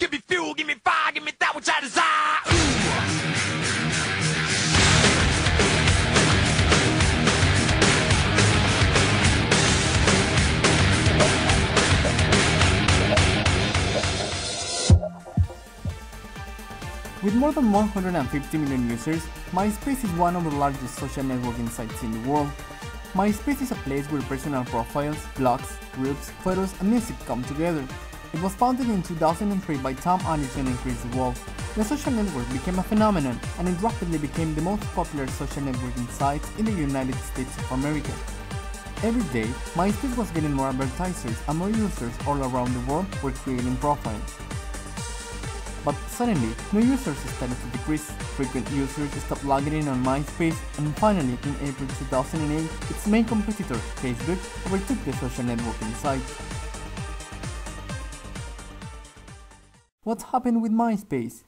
give me fuel, give me fire, give me that which I desire. With more than 150 million users, MySpace is one of the largest social networking sites in the world. MySpace is a place where personal profiles, blogs, groups, photos, and music come together. It was founded in 2003 by Tom Anderson and Chris Wolf. The social network became a phenomenon, and it rapidly became the most popular social networking site in the United States of America. Every day, MySpace was getting more advertisers, and more users all around the world were creating profiles. But suddenly, new users started to decrease, frequent users stopped logging in on MySpace, and finally, in April 2008, its main competitor, Facebook, overtook the social networking site. What happened with MySpace?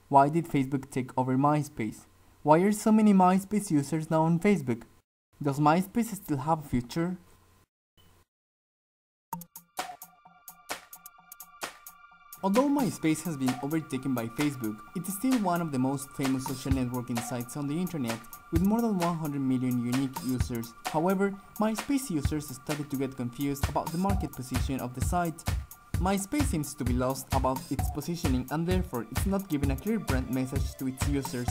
Why did Facebook take over MySpace? Why are so many MySpace users now on Facebook? Does MySpace still have a future? Although MySpace has been overtaken by Facebook, it is still one of the most famous social networking sites on the internet, with more than 100 million unique users. However, MySpace users started to get confused about the market position of the site. MySpace seems to be lost about its positioning, and therefore it's not giving a clear brand message to its users.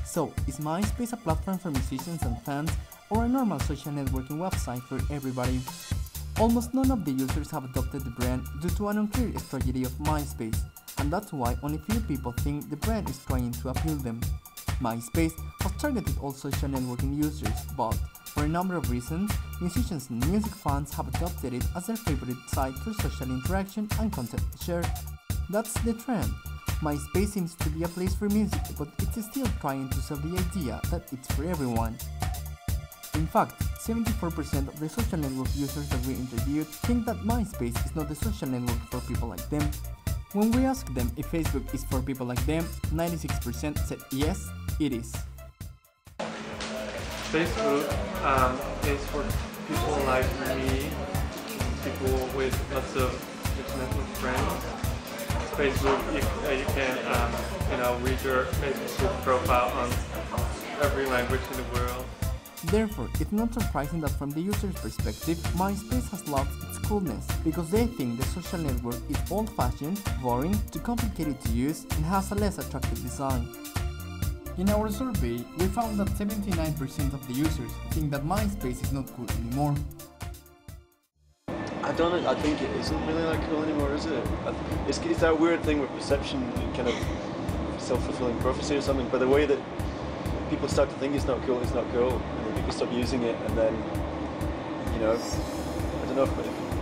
So, is MySpace a platform for musicians and fans, or a normal social networking website for everybody? Almost none of the users have adopted the brand due to an unclear strategy of MySpace, and that's why only few people think the brand is trying to appeal them. MySpace has targeted all social networking users, but for a number of reasons, musicians and music fans have adopted it as their favorite site for social interaction and content share. That's the trend. MySpace seems to be a place for music, but it's still trying to sell the idea that it's for everyone. In fact, 74% of the social network users that we interviewed think that MySpace is not a social network for people like them. When we asked them if Facebook is for people like them, 96% said yes, it is. Facebook is for people like me, people with lots of international friends. Facebook, you can read your Facebook profile on every language in the world. Therefore, it's not surprising that from the user's perspective, MySpace has lost its coolness, because they think the social network is old-fashioned, boring, too complicated to use, and has a less attractive design. In our survey, we found that 79% of the users think that MySpace is not cool anymore. I don't know, I think it isn't really that cool anymore, is it? It's that weird thing with perception, kind of self-fulfilling prophecy or something, but the way that people start to think it's not cool, and then people stop using it, and then, I don't know,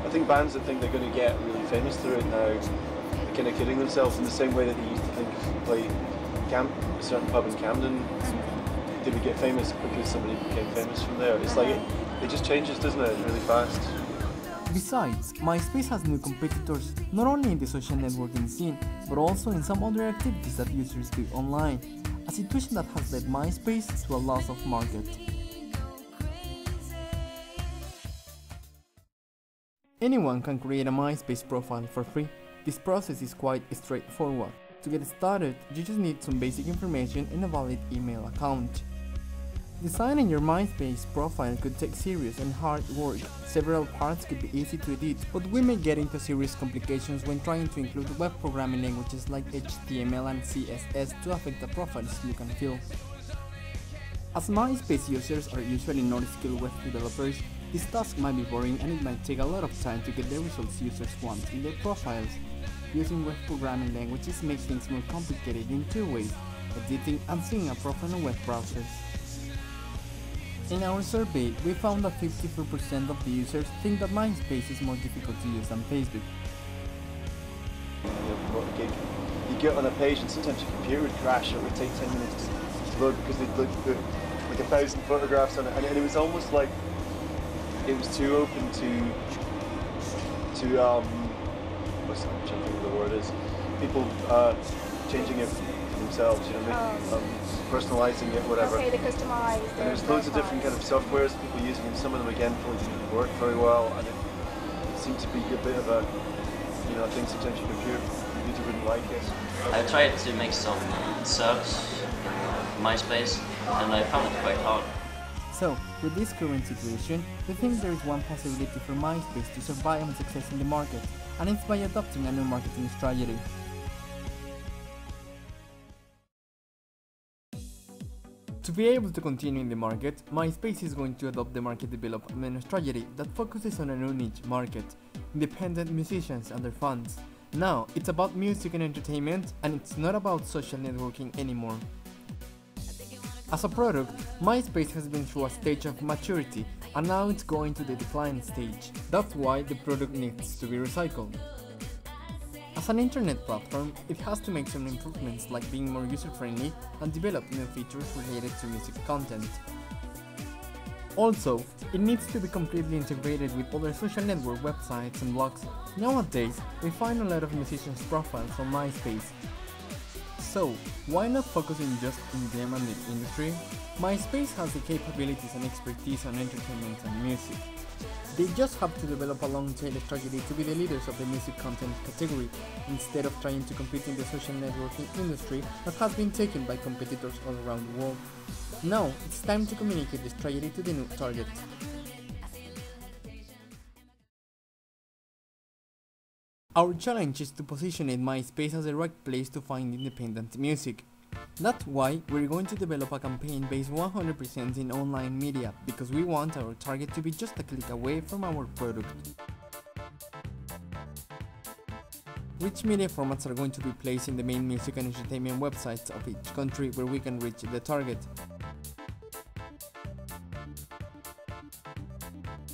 I think bands that think they're going to get really famous through it now are kind of kidding themselves in the same way that they used to think if you played a certain pub in Camden, they would get famous because somebody became famous from there. It's like, it just changes, doesn't it, really fast. Besides, MySpace has new competitors, not only in the social networking scene, but also in some other activities that users do online, a situation that has led MySpace to a loss of market. Anyone can create a MySpace profile for free. This process is quite straightforward. To get started, you just need some basic information and a valid email account. Designing your MySpace profile could take serious and hard work. Several parts could be easy to edit, but we may get into serious complications when trying to include web programming languages like HTML and CSS to affect the profile's look and feel. As MySpace users are usually not skilled web developers, this task might be boring, and it might take a lot of time to get the results users want in their profiles. Using web programming languages makes things more complicated in two ways: editing and seeing a profile on web browsers. In our survey, we found that 54% of the users think that MySpace is more difficult to use than Facebook. You get on a page and sometimes your computer would crash, or it would take 10 minutes to load because they'd put like 1,000 photographs on it, and it was almost like it was too open to I'm trying to think of the word is, people changing it themselves, personalizing it, whatever. Okay, they customize. And there's loads of different kind of softwares people using, and some of them again probably didn't work very well, and it seemed to be a bit of a, thing sometimes your computer computer wouldn't like it? I tried to make some search in MySpace, and I found it quite hard. So, with this current situation, we think there is one possibility for MySpace to survive and success in the market, and it's by adopting a new marketing strategy. To be able to continue in the market, MySpace is going to adopt the market development strategy that focuses on a new niche market, independent musicians and their fans. Now, it's about music and entertainment, and it's not about social networking anymore. As a product, MySpace has been through a stage of maturity, and now it's going to the decline stage. That's why the product needs to be recycled. As an internet platform, it has to make some improvements like being more user-friendly and develop new features related to music content. Also, it needs to be completely integrated with other social network websites and blogs. Nowadays, we find a lot of musicians' profiles on MySpace. So, why not focusing just in them and the industry? MySpace has the capabilities and expertise on entertainment and music. They just have to develop a long-tail strategy to be the leaders of the music content category, instead of trying to compete in the social networking industry that has been taken by competitors all around the world. Now, it's time to communicate the strategy to the new target. Our challenge is to position MySpace as the right place to find independent music. That's why we're going to develop a campaign based 100% in online media, because we want our target to be just a click away from our product. Which media formats are going to be placed in the main music and entertainment websites of each country where we can reach the target?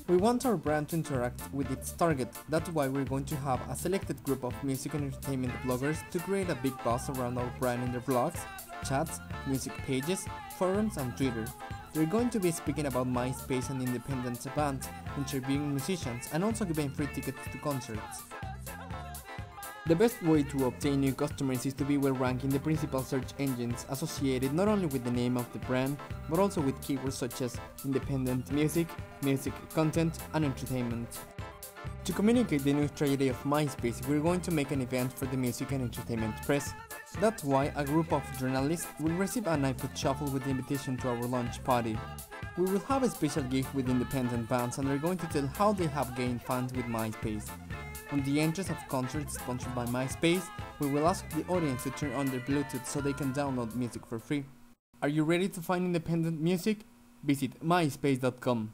We want our brand to interact with its target. That's why we're going to have a selected group of music and entertainment bloggers to create a big buzz around our brand in their blogs, chats, music pages, forums and Twitter. We're going to be speaking about MySpace and independent bands, interviewing musicians and also giving free tickets to concerts. The best way to obtain new customers is to be well ranked in the principal search engines associated not only with the name of the brand, but also with keywords such as independent music, music content and entertainment. To communicate the new strategy of MySpace, we're going to make an event for the music and entertainment press. That's why a group of journalists will receive an iPod Shuffle with the invitation to our launch party. We will have a special gift with independent bands and they're going to tell how they have gained fans with MySpace. On the entrance of concerts sponsored by MySpace, we will ask the audience to turn on their Bluetooth so they can download music for free. Are you ready to find independent music? Visit myspace.com.